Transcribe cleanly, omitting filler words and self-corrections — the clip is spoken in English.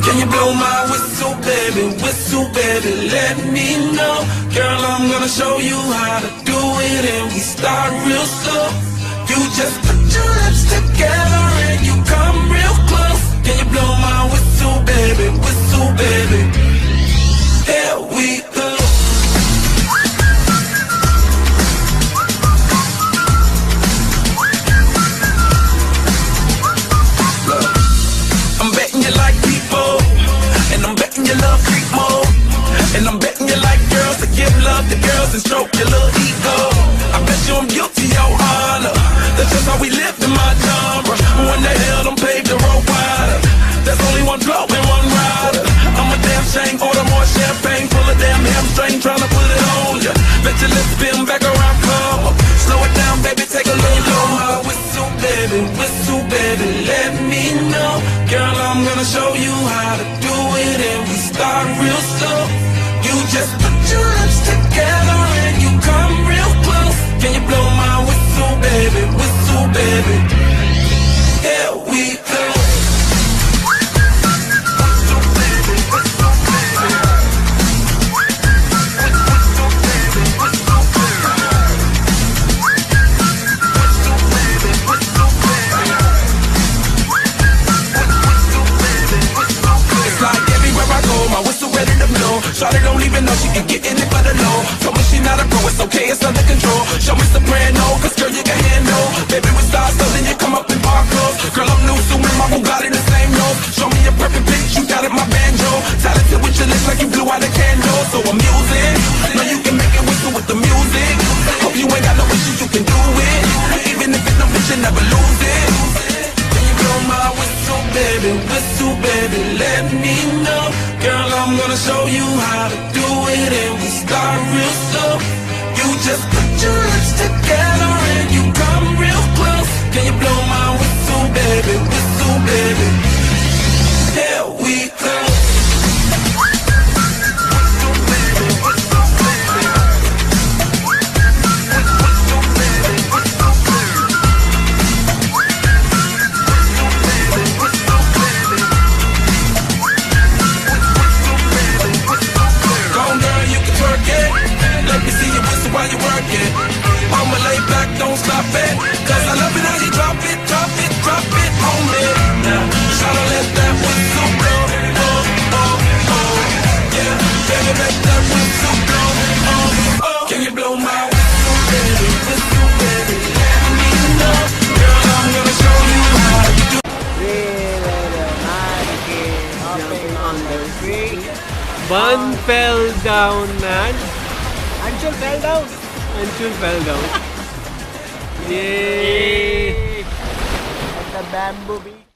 Can you blow my whistle, baby, let me know. Girl, I'm gonna show you how to do it, and we start real slow. You just put your lips together and you come real close. Can you blow my whistle, baby, here we go. I'm betting you like people, and I'm betting you love freak mode, and I'm betting you like girls to give love to girls and stroke your little ego. I bet you I'm guilty, your honor. That's just how we live in my genre. When the hell don't pave the road wider? There's only one blow and one rider. I'm a damn shame, order more champagne, full of damn hamstring, trying to put it on ya. Bet your lips spin back around, come up. Slow it down, baby, take a look. Blow my whistle, baby, let me know. Girl, I'm gonna show you how to do it, and we start real slow. You just put your lips together and you come real close. Can you blow my whistle, baby, here we go. Shawty don't even know she can get in it by the low. Told me she not a pro, it's okay, it's under control. Show me soprano, cause girl you can handle. Baby we start so then you come up in park clothes. Girl I'm new, so with my Bugatti the same nose. Show me a perfect pitch, you got it my banjo. Talented with your lips like you blew out a candle. So I'm using, know you can make it whistle with the music. Hope you ain't got no issues, you can do it. Even if it's no bitch, you never lose it. Can you blow my whistle, baby, let me know. Girl, I'm gonna show you how to do it, and we start real slow. You just put your lips together and you come real close. Can you blow my whistle, baby, here we go. Let me see you whistle while you work it. I'ma lay back, don't stop it. Cause I love it how you drop it on me. Now, try to let that whistle blow. Yeah, baby, let that whistle blow. Can you blow my whistle, baby, let me know. Girl, I'm gonna show you how to do. Jumping on the tree. One fell down and Anshul fell down. Anshul fell down. Yay! At the bamboo beach.